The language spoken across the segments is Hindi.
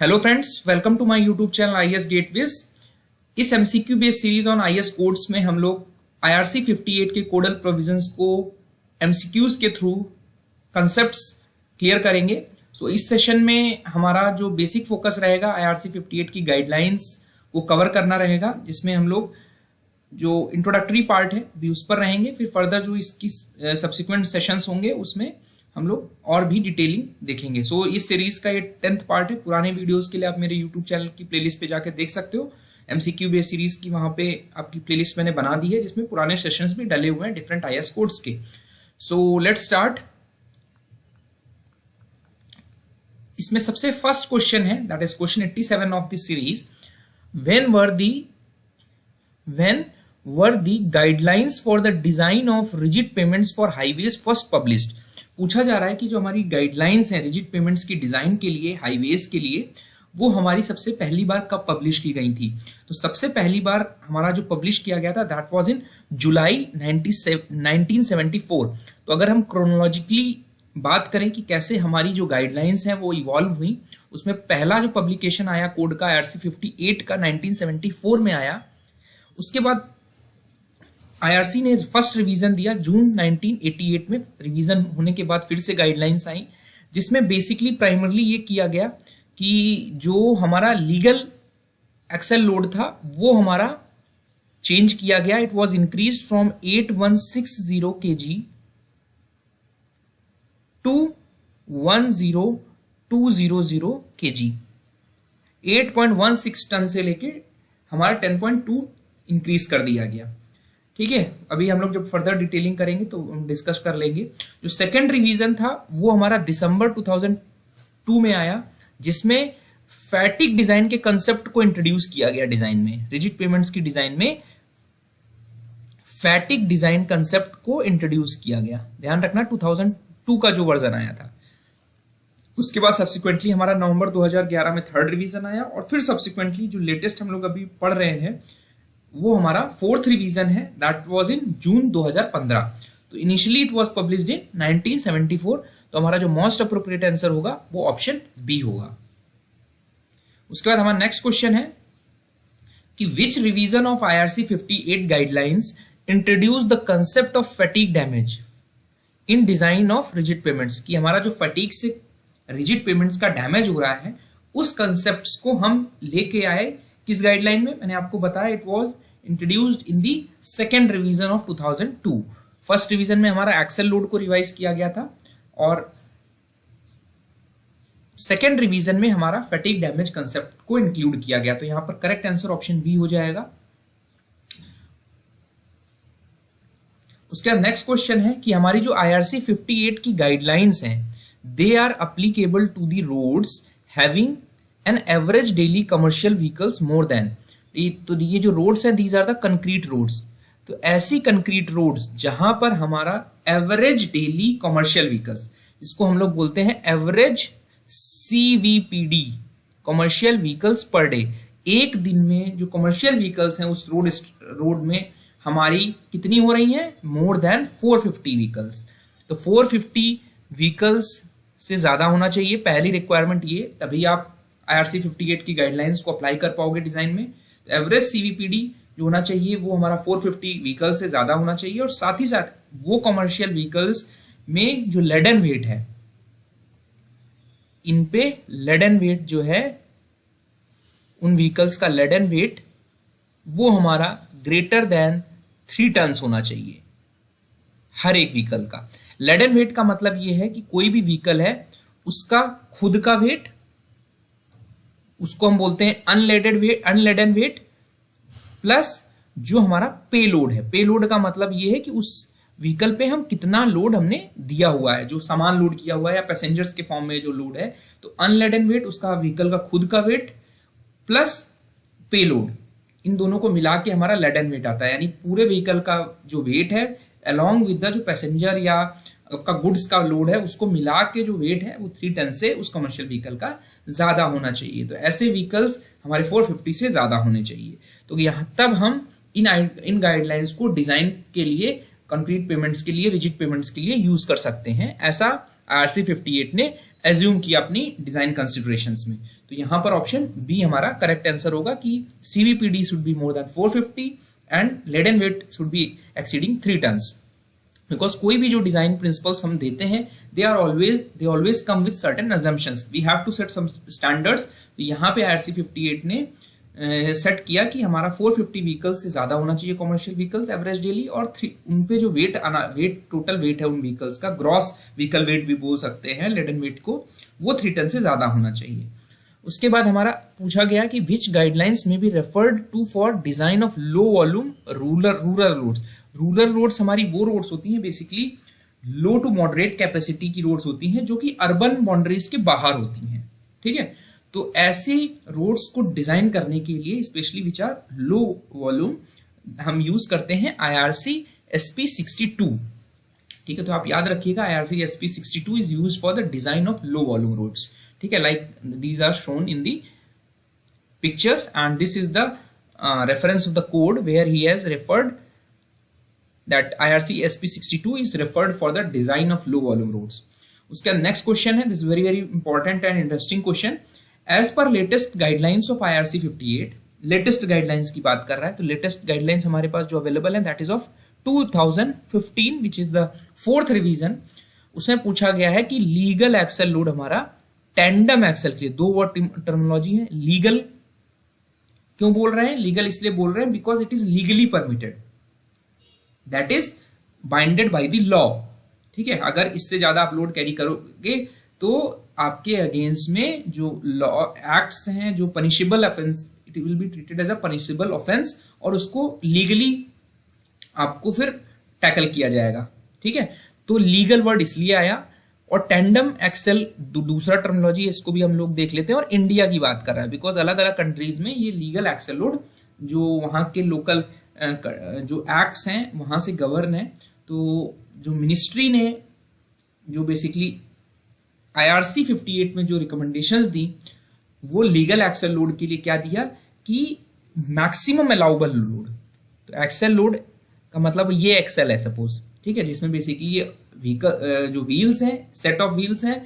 Hello friends, welcome to my YouTube channel IAS gateways. इस MCQ based series on IAS codes में हम लोग आईआरसी 58 के कोडल प्रोविजंस को एमसीक्यूज के थ्रू कंसेप्ट्स क्लियर करेंगे। सो इस सेशन में हमारा जो बेसिक फोकस रहेगा आईआरसी 58 की गाइडलाइंस को कवर करना रहेगा, जिसमें हम लोग जो इंट्रोडक्टरी पार्ट है भी उस पर रहेंगे। फिर फर्दर जो इसकी सब्सिक्वेंट सेशंस होंगे उसमें हम लोग और भी डिटेलिंग देखेंगे। सो इस सीरीज का ये 10th पार्ट है। पुराने वीडियोस के लिए आप मेरे यूट्यूब चैनल की प्लेलिस्ट पे जाकर देख सकते हो। एमसीक्यू बेस्ड सीरीज की वहां पे आपकी प्लेलिस्ट मैंने बना दी है, जिसमें पुराने सेशंस भी डले हुए हैं डिफरेंट आईएएस कोड्स के। So let's start. इसमें सबसे फर्स्ट क्वेश्चन है, that is question 87 of this series. When were the guidelines for the design of rigid payments for highways first published. पूछा जा रहा है कि जो हमारी गाइडलाइंस है रिजिड पेमेंट्स की डिजाइन के लिए, हाईवेज के लिए, वो हमारी सबसे पहली बार कब पब्लिश की गई थी। तो सबसे पहली बार हमारा जो पब्लिश किया गया था दैट वाज इन जुलाई 1974। तो अगर हम क्रोनोलॉजिकली बात करें कि कैसे हमारी जो गाइडलाइंस हैं वो इवॉल्व हुई, उसमें पहला जो पब्लिकेशन आया कोड का आईआरसी 58 का 1974 में आया। उसके बाद आईआरसी ने फर्स्ट रिवीजन दिया जून 1988 में। रिवीजन होने के बाद फिर से गाइडलाइंस आई, जिसमें बेसिकली प्राइमरली ये किया गया कि जो हमारा लीगल एक्सेल लोड था वो हमारा चेंज किया गया। It was increased from 8160 kg to 10200 kg। 8.16 ton से लेके हमारा 10.2 इंक्रीज कर दिया गया। ठीक है, अभी हम लोग जब फर्दर डिटेलिंग करेंगे तो हम डिस्कस कर लेंगे। जो सेकंड रिवीजन था वो हमारा दिसंबर 2002 में आया, जिसमें फैटिक डिजाइन के कंसेप्ट को इंट्रोड्यूस किया गया। डिजाइन में, रिजिड पेमेंट्स की डिजाइन में फैटिक डिजाइन कंसेप्ट को इंट्रोड्यूस किया गया। ध्यान रखना 2002 का जो वर्जन आया था। उसके बाद सब्सिक्वेंटली हमारा नवंबर 2011 में थर्ड रिवीजन आया, और फिर सब्सिक्वेंटली जो लेटेस्ट हम लोग अभी पढ़ रहे हैं वो हमारा फोर्थ रिवीजन है, दैट वाज इन जून 2015। तो initially it was published in 1974। तो हमारा जो मोस्ट अप्रोप्रिएट आंसर होगा वो ऑप्शन बी होगा। उसके बाद हमारा नेक्स्ट क्वेश्चन है कि which revision of IRC 58 guidelines introduce the concept of fatigue damage in design of rigid pavements. कि हमारा जो फैटिग से रिजिड पेमेंट्स का डैमेज हो रहा है उस कंसेप्ट को हम लेके आए किस गाइडलाइन में। मैंने आपको बताया it was introduced in the second revision of 2002। First revision में हमारा एक्सेल लोड को रिवाइज किया गया था, और सेकेंड रिवीजन में हमारा फैटिग डैमेज कंसेप्ट को इंक्लूड किया गया। तो यहां पर करेक्ट आंसर ऑप्शन बी हो जाएगा। उसके बाद नेक्स्ट क्वेश्चन है कि हमारी जो आईआरसी 58 की गाइडलाइंस हैं they are applicable to the roads having an average daily commercial vehicles more than. तो ये जो रोड्स हैं these are the concrete roads. तो ऐसी कंक्रीट रोड्स जहां पर हमारा एवरेज डेली कमर्शियल व्हीकल्स, जिसको हम लोग बोलते हैं average CVPD, commercial vehicles per day, एक दिन में जो कमर्शियल व्हीकल्स हैं उस रोड में हमारी कितनी हो रही हैं, मोर देन 450 व्हीकल्स। तो 450 व्हीकल्स से ज्यादा होना चाहिए, पहली रिक्वायरमेंट ये, तभी आप आईआरसी 58 की गाइडलाइंस को अप्लाई कर पाओगे डिजाइन में। तो एवरेज सीवीपीडी जो होना चाहिए वो हमारा 450 व्हीकल से ज्यादा होना चाहिए, और साथ ही साथ वो कमर्शियल व्हीकल्स में जो लेडन वेट है, इन पे लेडन वेट जो है, उन व्हीकल्स का लेडन वेट वो हमारा ग्रेटर देन 3 टन्स होना चाहिए हर एक व्हीकल का। लेडन वेट का मतलब ये है कि कोई भी व्हीकल है उसका खुद का वेट, उसको हम बोलते हैं अनलेडन वेट प्लस जो हमारा पे लोड है। पे लोड का मतलब ये है कि उस व्हीकल पे हम कितना लोड हमने दिया हुआ है, जो सामान लोड किया हुआ है या पैसेंजर्स के फॉर्म में जो लोड है। तो अनलेडन वेट उसका व्हीकल का खुद का वेट प्लस पे लोड, इन दोनों को मिला के हमारा लेडन वेट आता है। यानी पूरे व्हीकल का जो वेट है अलॉन्ग विद द जो पैसेंजर या आपका गुड्स का लोड है उसको मिला के जो वेट है वो 3 टन से उस कमर्शियल व्हीकल का ज्यादा होना चाहिए। तो ऐसे व्हीकल्स हमारे 450 से ज्यादा होने चाहिए। तो यहां तब हम इन गाइडलाइंस को डिजाइन के लिए, कंक्रीट पेमेंट्स के लिए, रिजिड पेमेंट्स के लिए यूज कर सकते हैं। ऐसा आईआरसी 58 ने एज्यूम किया अपनी डिजाइन कंसिडरेशंस में। तो यहां पर ऑप्शन बी हमारा करेक्ट आंसर होगा कि CVPD should be more than 450 and laden weight should be exceeding 3 tons. Because कोई भी जो डिजाइन प्रिंसिपल्स हम देते हैं they always come with certain assumptions, we have to set some standards. तो यहाँ पे IRC 58 ने सेट किया कि हमारा 450 व्हीकल्स से ज्यादा होना चाहिए कॉमर्शियल व्हीकल्स एवरेज डेली, और उन पे जो टोटल वेट है उन व्हीकल्स का, ग्रॉस व्हीकल वेट भी बोल सकते हैं लेडन वेट को, वो 3 टन से ज्यादा होना चाहिए। उसके बाद हमारा पूछा गया कि विच गाइडलाइंस में be referred to for design of low volume rural roads. Rural roads हमारी वो रोड्स होती हैं basically low to moderate capacity की रोड्स होती हैं जो कि अर्बन बाउंड्रीज के बाहर होती हैं, ठीक है। तो ऐसे रोड्स को डिजाइन करने के लिए specially which are low volume हम यूज करते हैं IRC SP 62, ठीक है। तो आप याद रखिएगा IRC SP 62 is used for the design of low volume roads, ठीक है। Like these are shown in the pictures and this is the reference of the code where he has referred that IRC SP 62 is referred for the design of low volume roads. उसका next question है, this is very very important and interesting question. As per latest guidelines of IRC 58, latest guidelines की बात कर रहा है, तो latest guidelines हमारे पास जो available है that is of 2015 which is the 4th revision. उसमें पूछा गया है कि legal axle load हमारा tandem axle के लिए, दो वर्ड टर्मिनोलॉजी है, legal क्यों बोल रहे हैं, लीगल इसलिए बोल रहे हैं because it is legally permitted, that is binded by the law, ठीक है। अगर इससे ज्यादा आप लोड कैरी करोगे तो आपके अगेंस्ट में जो लॉ एक्ट्स हैं जो punishable offence, it will be treated as a punishable offence और उसको लीगली आपको फिर टैकल किया जाएगा, ठीक है। तो लीगल वर्ड इसलिए आया। और टेंडम एक्सेल दूसरा टर्मिनोलॉजी है, इसको भी हम लोग देख लेते हैं। और इंडिया की बात कर रहा है बिकॉज अलग अलग कंट्रीज में ये लीगल एक्सेल लोड जो वहां के लोकल जो एक्ट्स हैं वहां से गवर्न है। तो जो मिनिस्ट्री ने जो बेसिकली IRC 58 में जो रिकमेंडेशंस दी वो लीगल एक्सेल लोड के लिए क्या दिया कि मैक्सिमम अलाउबल लोड। तो एक्सेल लोड का मतलब ये एक्सेल है सपोज, ठीक है, जिसमें बेसिकली ये व्हीकल जो व्हील्स हैं, सेट ऑफ व्हील्स हैं,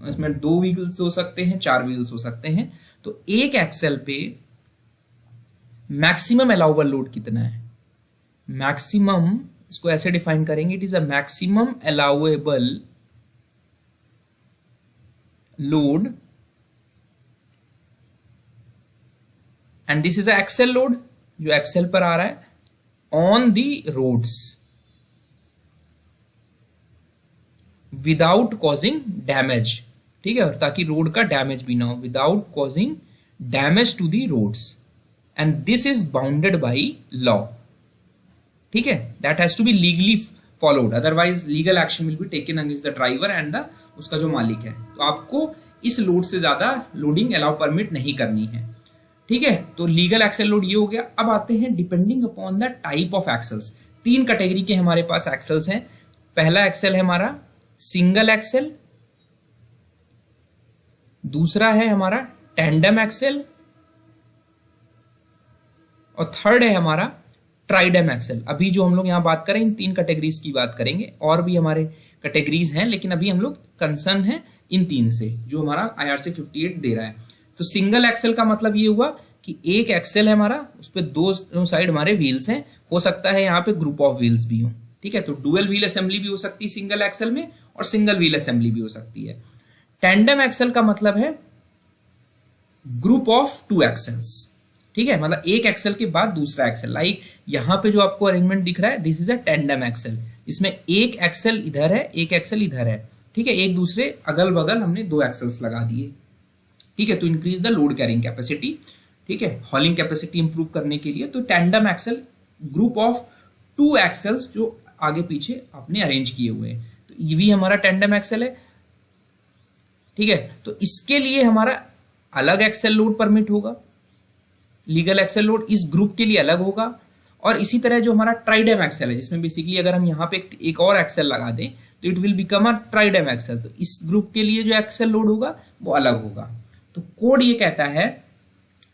इसमें 2 व्हील्स हो सकते हैं, 4 व्हील्स हो सकते हैं। तो एक एक्सेल पे मैक्सिमम अलाउबल लोड कितना है, मैक्सिमम इसको ऐसे डिफाइन करेंगे, it is a maximum allowable load and this is a axle load जो एक्सेल पर आ रहा है on the roads without causing damage, ठीक है, ताकि रोड का डैमेज भी ना हो, without causing damage to the roads and this is bounded by law, ठीक है। That has to be legally followed, otherwise legal action will be taken against the driver and the उसका जो मालिक है। तो आपको इस लोड से ज्यादा लोडिंग अलाउ परमिट नहीं करनी है, ठीक है। तो लीगल एक्सेल लोड ये हो गया। अब आते हैं depending upon the type of axles. 3 category के हमारे पास एक्सेल्स हैं। पहला एक्सेल है हमारा सिंगल एक्सेल, दूसरा है हमारा टेंडम एक्सेल और थर्ड है हमारा ट्राइडम एक्सेल। अभी जो हम लोग यहां बात करें इन 3 कैटेगरीज की बात करेंगे, और भी हमारे कैटेगरीज हैं लेकिन अभी हम लोग कंसर्न है इन 3 से जो हमारा IRC 58 दे रहा है। तो सिंगल एक्सेल का मतलब ये हुआ कि एक एक्सेल है हमारा, उस पर 2 साइड हमारे व्हील्स हैं, हो सकता है यहाँ पे ग्रुप ऑफ व्हील्स भी हो, ठीक है। तो डुअल व्हील असेंबली भी हो सकती है सिंगल एक्सेल में और सिंगल व्हील असेंबली भी हो सकती है। टेंडम एक्सेल का मतलब है ग्रुप ऑफ 2 एक्सेल्स, ठीक है, मतलब एक एक्सेल के बाद दूसरा एक्सेल। लाइक यहां पे जो आपको अरेंजमेंट दिख रहा है this is a tandem axle, इसमें एक एक्सेल इधर है, एक एक्सेल इधर है, ठीक है, एक दूसरे अगल बगल हमने 2 एक्सेल्स लगा दिए, ठीक है। तो increase the load carrying capacity, ठीक है, हॉलिंग कैपेसिटी इंप्रूव करने के लिए। तो टेंडम एक्सेल ग्रुप ऑफ 2 एक्सेल्स जो आगे पीछे आपने अरेंज किए हुए हैं, तो ये भी हमारा टेंडम एक्सेल है, ठीक है। तो इसके लिए हमारा अलग एक्सेल लोड परमिट होगा, लीगल एक्सेल लोड इस ग्रुप के लिए अलग होगा। और इसी तरह जो हमारा ट्राइडम एक्सेल है जिसमें बेसिकली अगर हम यहाँ पे एक और एक्सेल लगा दें तो it will become a tridem axle, तो इस ग्रुप के लिए जो एक्सेल लोड होगा वो अलग होगा। तो कोड ये कहता है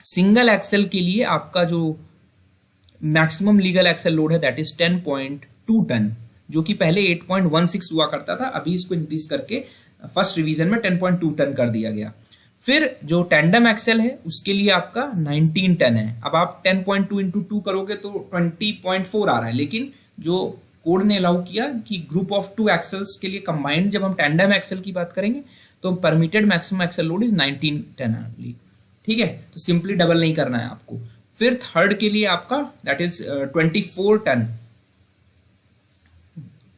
सिंगल एक्सेल के लिए आपका जो मैक्सिमम लीगल एक्सेल लोड है दैट इज 10.2 टन, जो कि पहले 8.16 हुआ करता था, अभी इसको इंक्रीज करके फर्स्ट रिवीजन में 10.2 टन कर दिया गया। फिर जो टैंडम एक्सेल है उसके लिए आपका 19 टन है। अब आप 10.2 इंटू 2 करोगे तो 20.4 आ रहा है, लेकिन जो कोड ने अलाउ किया कि ग्रुप ऑफ 2 एक्सेल्स के लिए कंबाइंड जब हम टैंडम एक्सेल की बात करेंगे तो permitted maximum axle load is 19 ton only. ठीक है, तो सिंपली डबल नहीं करना है आपको। फिर थर्ड के लिए आपका दैट इज 24 टन,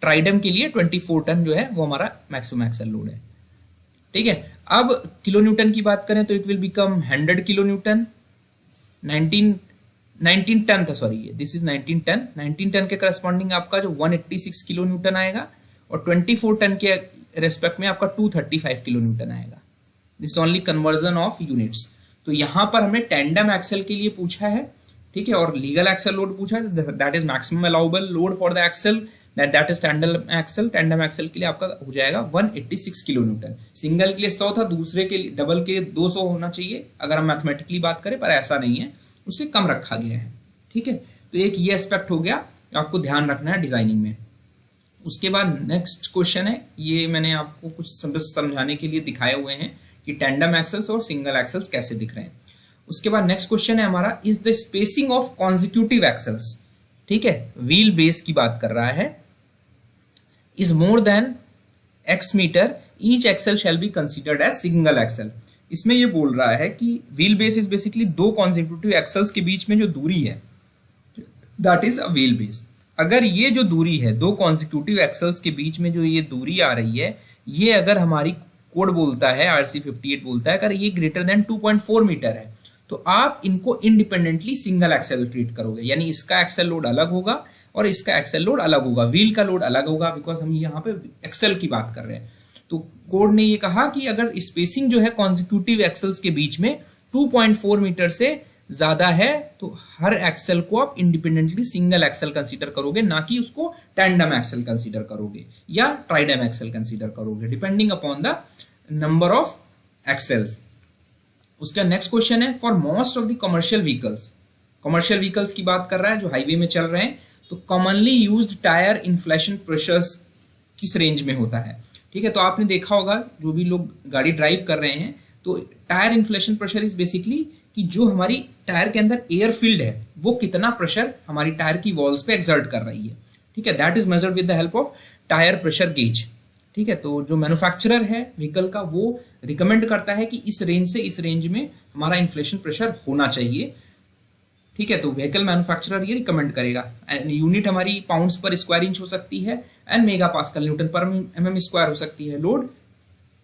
ट्राइडम के लिए 24 टन जो है वो हमारा मैक्सिमम एक्सेल लोड है। ठीक है, अब किलो न्यूटन की बात करें तो it will become 100 kilo newton. 19 tonne था, sorry this is 19 tonne. 19 tonne के करस्पॉन्डिंग आपका जो 186 किलो न्यूटन आएगा और 24 टन के रेस्पेक्ट में आपका 235 किलो न्यूटन आएगा। This only conversion of units. तो यहां पर हमने टैंडम एक्सेल के लिए पूछा है, ठीक है, और लीगल एक्सेल लोड पूछा है, that is maximum allowable load for the axle, that is tandem axle. Tandem axle के लिए आपका हो जाएगा 186 किलो न्यूटन। सिंगल के लिए 100 था, दूसरे के लिए डबल के लिए 200 होना चाहिए अगर हम मैथमेटिकली बात करें, पर ऐसा नहीं है, उससे कम रखा गया है। ठीक है, तो एक ये एस्पेक्ट हो गया, आपको ध्यान रखना है डिजाइनिंग में। उसके बाद नेक्स्ट क्वेश्चन है, ये मैंने आपको कुछ समझाने के लिए दिखाए हुए हैं कि टैंडम एक्सेल्स और सिंगल एक्सेल्स कैसे दिख रहे हैं। उसके बाद नेक्स्ट क्वेश्चन है हमारा, is the spacing of consecutive axles, ठीक है, व्हील बेस की बात कर रहा है, इज मोर देन x मीटर, each axle shall be considered as single axle. इसमें ये बोल रहा है कि व्हील बेस इज बेसिकली दो कॉन्जिक्यूटिव एक्सेल्स के बीच में जो दूरी है that is a wheel base. अगर ये जो दूरी है दो कॉन्जिक्यूटिव एक्सेल्स के बीच में जो ये दूरी आ रही है, ये अगर हमारी कोड बोलता है RC 58 बोलता है अगर ये ग्रेटर देन 2.4 मीटर है तो आप इनको इंडिपेंडेंटली सिंगल एक्सेल ट्रीट करोगे, यानी इसका एक्सेल लोड अलग होगा और इसका एक्सेल लोड अलग होगा, व्हील का लोड अलग होगा, बिकॉज हम यहाँ पे एक्सेल की बात कर रहे हैं। तो कोड ने ये कहा कि अगर स्पेसिंग जो है कॉन्जिक्यूटिव एक्सेल्स के बीच में 2.4 मीटर से ज्यादा है तो हर एक्सेल को आप इंडिपेंडेंटली सिंगल एक्सेल कंसीडर करोगे, ना कि उसको टैंडम एक्सेल कंसीडर करोगे या ट्राइडम एक्सेल कंसीडर करोगे, depending upon the number of axles. उसका नेक्स्ट क्वेश्चन है, for most of the commercial vehicles, commercial vehicles की बात कर रहा है जो हाईवे में चल रहे हैं, तो commonly used tyre inflation pressures किस रेंज में होता है। ठीक है, तो आपने देखा होगा जो भी लोग गाड़ी ड्राइव कर रहे हैं तो tyre inflation pressure is basically कि जो हमारी टायर के अंदर एयर फील्ड है वो कितना प्रेशर हमारी टायर की वॉल्स पे एक्सर्ट कर रही है। ठीक है, that is measured with the help of tyre pressure gauge. ठीक है, तो जो मैन्युफैक्चरर है व्हीकल का वो रिकमेंड करता है कि इस रेंज से इस रेंज में हमारा इन्फ्लेशन प्रेशर होना चाहिए। ठीक है, तो व्हीकल मैन्युफैक्चरर ये रिकमेंड करेगा। यूनिट हमारी पाउंड्स पर स्क्वायर इंच हो सकती है एंड मेगा पास्कल न्यूटन पर mm स्क्वायर हो सकती है लोड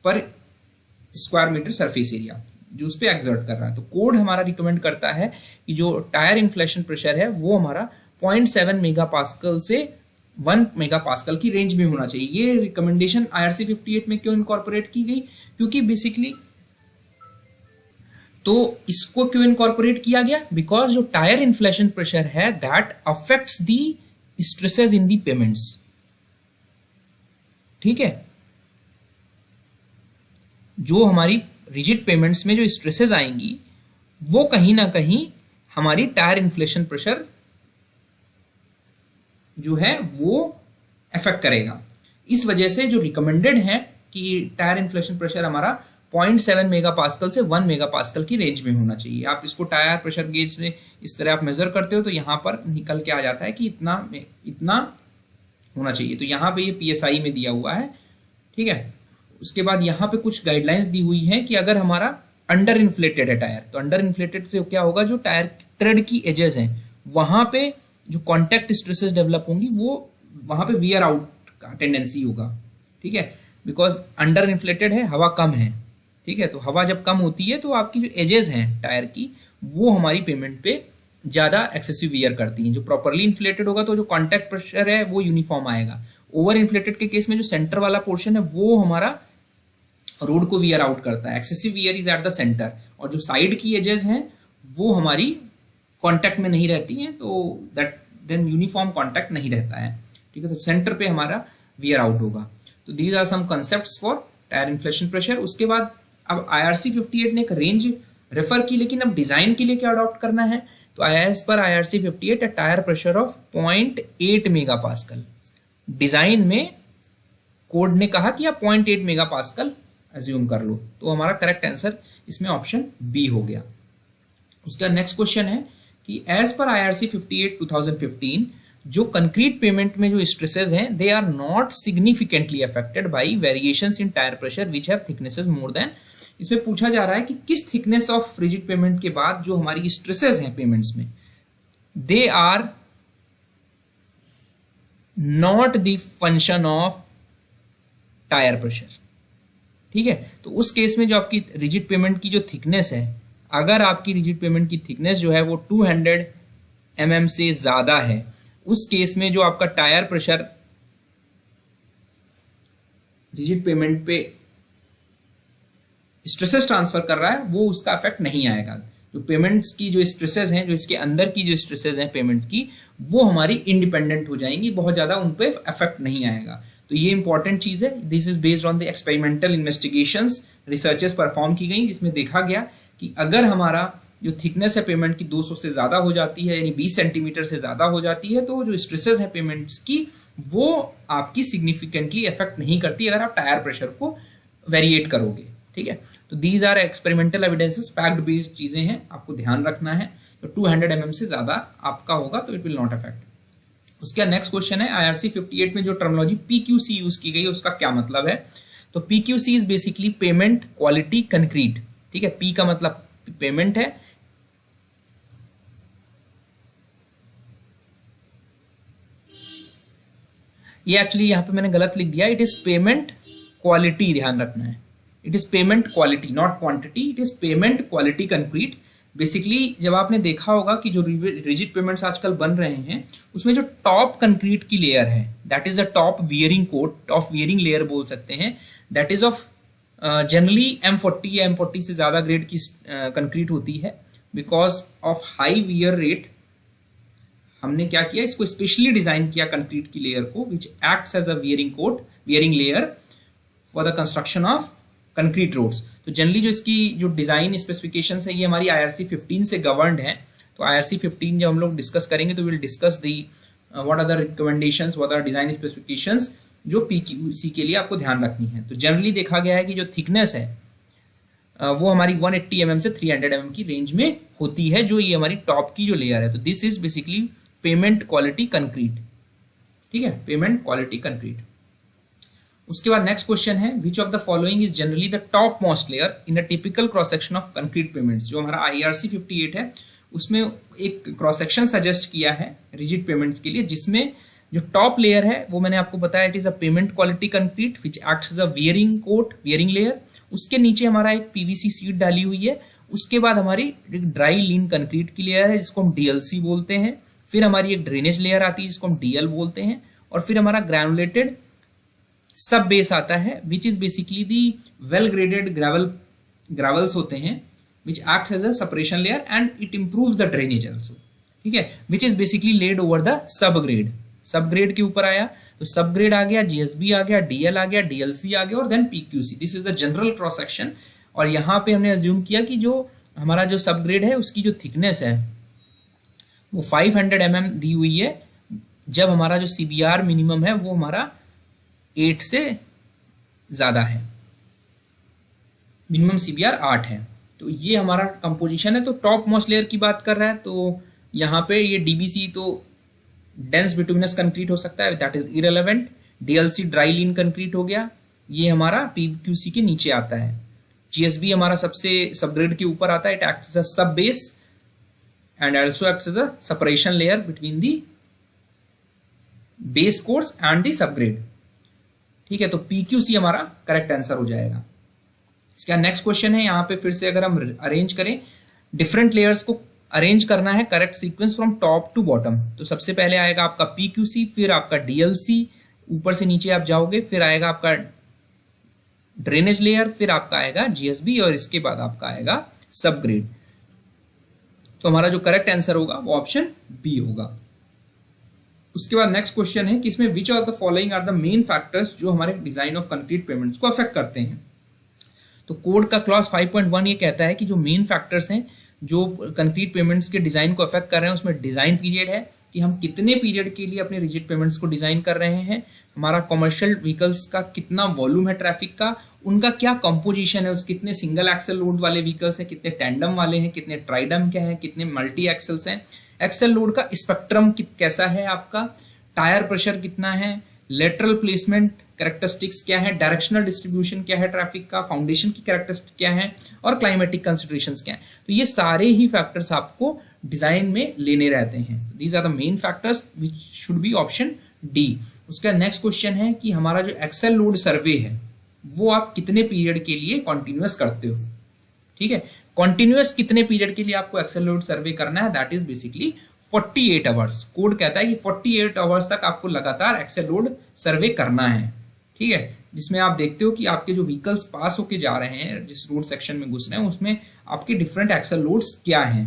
पर स्क्वायर मीटर सरफेस एरिया जो उस पर एक्सर्ट कर रहा है। तो कोड हमारा रिकमेंड करता है कि जो टायर इन्फ्लेशन प्रेशर है वो हमारा 0.7 मेगा पास्कल से 1 मेगा पास्कल की रेंज में होना चाहिए। ये रिकमेंडेशन IRC 58 में क्यों इनकॉर्पोरेट की गई, क्योंकि बेसिकली तो इसको क्यों इनकॉर्पोरेट किया गया, बिकॉज जो टायर इन्फ्लेशन प्रेशर है that affects the stresses in the payments. ठीक है, जो हमारी रिजिड पेमेंट्स में जो स्ट्रेसेस आएंगी वो कहीं ना कहीं हमारी टायर इन्फ्लेशन प्रेशर जो है वो अफेक्ट करेगा। इस वजह से जो रिकमेंडेड है कि टायर इन्फ्लेशन प्रेशर हमारा 0.7 मेगा पास्कल से 1 मेगा पास्कल की रेंज में होना चाहिए। आप इसको टायर प्रेशर गेज से इस तरह आप मेजर करते हो तो यहां पर निकल के आ जाता है कि इतना होना चाहिए। तो यहाँ पे ये PSI में दिया हुआ है। ठीक है, उसके बाद यहाँ पे कुछ गाइडलाइंस दी हुई है कि अगर हमारा अंडर इन्फ्लेटेड है टायर, तो अंडर इन्फ्लेटेड से क्या होगा, जो टायर ट्रेड की एजेस हैं वहां पे जो कॉन्टैक्ट स्ट्रेसेस डेवलप होंगी वो वहां पे वियर आउट का टेंडेंसी होगा। ठीक है, बिकॉज अंडर इन्फ्लेटेड है, हवा कम है। ठीक है, तो हवा जब कम होती है तो आपकी जो एजेस हैं टायर की वो हमारी पेमेंट पे ज्यादा एक्सेसिव वियर करती हैं। जो प्रॉपरली इन्फ्लेटेड होगा तो जो कॉन्टैक्ट प्रेशर है वो यूनिफॉर्म आएगा। ओवर इन्फ्लेटेड के केस में जो सेंटर वाला पोर्शन है वो हमारा रोड को वियर आउट करता है, excessive wear is at the centre, और जो साइड की एजेस हैं वो हमारी कॉन्टैक्ट में नहीं रहती हैं, तो दैट देन यूनिफॉर्म कॉन्टैक्ट नहीं रहता है। ठीक है, तो सेंटर पे हमारा वियर आउट होगा। तो these are some concepts for tyre inflation pressure. उसके बाद अब IRC 58 ने एक रेंज रेफर की, लेकिन अब डिजाइन के लिए क्या अडॉप्ट करना है, तो as per IRC 58 a tyre pressure of 0.8 mega pascal. Design में कोड ने कहा कि आप 0.8 मेगा पास्कल अज्यूम कर लो, तो हमारा करेक्ट आंसर इसमें ऑप्शन बी हो गया। उसका नेक्स्ट क्वेश्चन है कि एज पर IRC 58 2015 जो कंक्रीट पेमेंट में जो स्ट्रेसेस हैं they are not significantly affected by variations in tyre pressure which have thicknesses more than. इसमें पूछा जा रहा है कि किस थिकनेस ऑफ रिजिड पेमेंट के बाद जो हमारी स्ट्रेसेस हैं पेमेंट्स में they are not the function of tyre pressure. ठीक है, तो उस केस में जो आपकी रिजिड पेमेंट की जो थिकनेस है, अगर आपकी रिजिड पेमेंट की थिकनेस जो है वो 200 mm से ज्यादा है, उस केस में जो आपका टायर प्रेशर रिजिड पेमेंट पे स्ट्रेसेस ट्रांसफर कर रहा है वो उसका इफेक्ट नहीं आएगा। जो पेमेंट्स की जो स्ट्रेसेस हैं, जो इसके अंदर की जो स्ट्रेसेस हैं पेमेंट्स की, वो हमारी इंडिपेंडेंट हो जाएंगी, बहुत ज्यादा उन पे इफेक्ट नहीं आएगा। तो ये इंपॉर्टेंट चीज है। This is based on the experimental investigations, researches perform की गई, जिसमें देखा गया कि अगर हमारा जो थिकनेस है पेमेंट की 200 से ज्यादा हो जाती है, यानी 20 सेंटीमीटर से ज्यादा हो जाती है, तो जो स्ट्रेसेस है पेमेंट्स की वो आपकी सिग्निफिकेंटली इफेक्ट नहीं करती अगर आप टायर प्रेशर को वेरिएट करोगे। ठीक है, तो these are experimental evidences, fact based चीजें हैं, आपको ध्यान रखना है। तो 200 mm से ज्यादा आपका होगा तो इट विल नॉट अफेक्ट। उसका नेक्स्ट क्वेश्चन है IRC 58 में जो टर्मिनोलॉजी PQC यूज की गई है उसका क्या मतलब है। तो PQC is basically payment quality concrete. ठीक है, P का मतलब पेमेंट है, ये एक्चुअली यहां पे मैंने गलत लिख दिया, इट इज पेमेंट क्वालिटी, ध्यान रखना है, it is payment quality not quantity, it is payment quality concrete. Basically जब आपने देखा होगा कि जो रिजिड पेमेंट्स आजकल बन रहे हैं उसमें जो टॉप कंक्रीट की लेयर है that is the top wearing coat, top wearing layer बोल सकते हैं, that is of generally M40 या M40 से ज्यादा ग्रेड की कंक्रीट होती है। Because of high wear rate हमने क्या किया, इसको स्पेशली डिजाइन किया कंक्रीट की लेयर को, which acts as a wearing coat, wearing layer for the construction of concrete roads. तो जनरली जो इसकी जो डिजाइन स्पेसिफिकेशंस है ये हमारी IRC 15 से गवर्नड है। तो IRC 15 जब हम लोग डिस्कस करेंगे तो will discuss the what are the recommendations, what are design specifications जो PQC के लिए आपको ध्यान रखनी है। तो जनरली देखा गया है कि जो थिकनेस है वो हमारी 180 mm से 300 mm की रेंज में होती है, जो ये हमारी टॉप की जो लेयर है। तो this is basically payment quality concrete. ठीक है, पेमेंट क्वालिटी कंक्रीट। उसके बाद नेक्स्ट क्वेश्चन है विच of the following is generally the top most layer in a typical cross section of concrete payments. जो हमारा IRC 58 है उसमें एक क्रॉस सेक्शन सजेस्ट किया है रिजिड पेमेंट्स के लिए, जिसमें जो टॉप लेयर है वो मैंने आपको बताया it is a pavement quality concrete which acts as a wearing coat, wearing layer. उसके नीचे हमारा एक PVC शीट डाली हुई है। उसके बाद हमारी ड्राई लीन कंक्रीट की लेयर है जिसको हम DLC बोलते हैं। फिर हमारी एक ड्रेनेज लेयर आती है जिसको हम DL बोलते हैं, और फिर हमारा ग्रैनुलेटेड सब बेस आता है which is basically the well graded gravels होते हैं which acts as a separation layer and it improves the drainage also. ठीक है, which is basically laid over the sub grade. Sub grade के ऊपर आया तो सब ग्रेड आ गया, GSB आ गया, DL आ गया, DLC आ गया और then PQC। This is the general cross section. और यहाँ पे हमने अज्यूम किया कि जो हमारा जो सब ग्रेड है उसकी जो थिकनेस है वो 500 mm दी हुई है, जब हमारा जो CBR मिनिमम है वो हमारा 8 से ज्यादा है, मिनिमम CBR 8 है। तो ये हमारा कंपोजिशन है। तो टॉप मोस्ट लेयर की बात कर रहा है तो यहाँ पे ये DBC तो डेंस बिटुमिनस कंक्रीट हो सकता है, that is irrelevant. DLC dry lean concrete हो गया, ये हमारा PQC के नीचे आता है। GSB हमारा सबसे सबग्रेड के ऊपर आता है, it acts as a sub base and also acts as a separation layer between the base course and the subgrade. ठीक है, तो PQC हमारा करेक्ट आंसर हो जाएगा। इसका नेक्स्ट क्वेश्चन है, यहाँ पे फिर से अगर हम अरेंज करें डिफरेंट लेयर्स को अरेंज करना है correct sequence from top to bottom. तो सबसे पहले आएगा आपका PQC, फिर आपका DLC, ऊपर से नीचे आप जाओगे, फिर आएगा आपका ड्रेनेज लेयर, फिर आपका आएगा GSB और इसके बाद आपका आएगा सबग्रेड। तो हमारा जो करेक्ट आंसर होगा वो ऑप्शन बी होगा। उसके बाद नेक्स्ट क्वेश्चन है कि इसमें which of the following are the main factors जो हमारे डिजाइन ऑफ कंक्रीट पेमेंट्स को अफेक्ट करते हैं। तो कोड का क्लॉज 5.1 ये कहता है कि जो मेन फैक्टर्स हैं जो कंक्रीट पेमेंट्स के डिजाइन को अफेक्ट कर रहे हैं उसमें डिजाइन पीरियड है कि हम कितने पीरियड के लिए अपने रिजिड पेमेंट्स को डिजाइन कर रहे हैं, हमारा कमर्शियल व्हीकल्स का कितना वॉल्यूम है ट्रैफिक का, उनका क्या कंपोजिशन है, उस कितने सिंगल एक्सल लोड वाले व्हीकल्स हैं, कितने टैंडम वाले हैं, कितने ट्राइडम क्या है, कितने मल्टी एक्सल्स हैं, एक्सल लोड का स्पेक्ट्रम कैसा है आपका, टायर प्रेशर कितना है, लेटरल प्लेसमेंट कैरेक्टरिस्टिक्स क्या है, डायरेक्शनल डिस्ट्रीब्यूशन क्या है ट्रैफिक का, फाउंडेशन की कैरेक्टरिस्टिक क्या है और क्लाइमेटिक कंसिडरेशंस क्या है। तो ये सारे ही फैक्टर्स आपको डिजाइन में लेने रहते हैं। These are the main factors which should be option D. उसका नेक्स्ट क्वेश्चन है कि हमारा जो एक्सेल लोड सर्वे है वो आप कितने पीरियड के लिए कॉन्टिन्यूअस करते हो। ठीक है, कॉन्टिन्यूअस कितने पीरियड के लिए आपको एक्सेल लोड सर्वे करना है, that is basically 48 hours. Code कहता है कि 48 आवर्स तक आपको लगातार एक्सेल लोड सर्वे करना है। ठीक है, जिसमें आप देखते हो कि आपके जो व्हीकल्स पास होके जा रहे हैं, जिस रोड सेक्शन में घुस रहे हैं, उसमें आपके डिफरेंट एक्सेल लोड्स क्या हैं।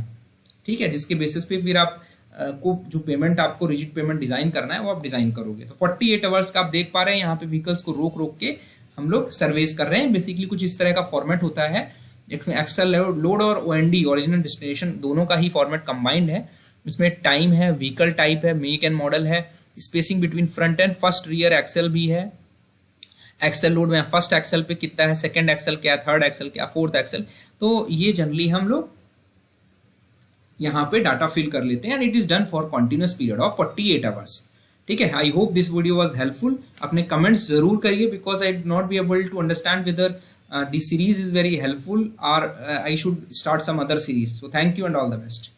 ठीक है, जिसके बेसिस पे फिर आप को जो पेमेंट आपको रिजिड पेमेंट डिजाइन करना है वो आप डिजाइन करोगे। तो 48 आवर्स का आप देख पा रहे हैं यहाँ पे व्हीकल्स को रोक रोक के हम लोग सर्वेस कर रहे हैं। बेसिकली कुछ इस तरह का फॉर्मेट होता है, इसमें एक्सेल लोड और ओएनडी ओरिजिनल डेस्टिनेशन दोनों का ही फॉर्मेट कंबाइंड है। इसमें टाइम है, व्हीकल टाइप है, मेक एंड मॉडल है, spacing between front end first rear Excel भी है, एक्सेल लोड में फर्स्ट एक्सेल पे कितना है, सेकंड एक्सेल क्या, थर्ड एक्सेल क्या, फोर्थ एक्सेल। तो ये जनरली हम लोग यहाँ पे डाटा फिल कर लेते हैं and it is done for continuous period of 48 hours. ठीक है, I hope this video was helpful. अपने कमेंट्स जरूर करिए because I did not be able to understand whether this series is very helpful और I should start some other series. So thank you and all the best.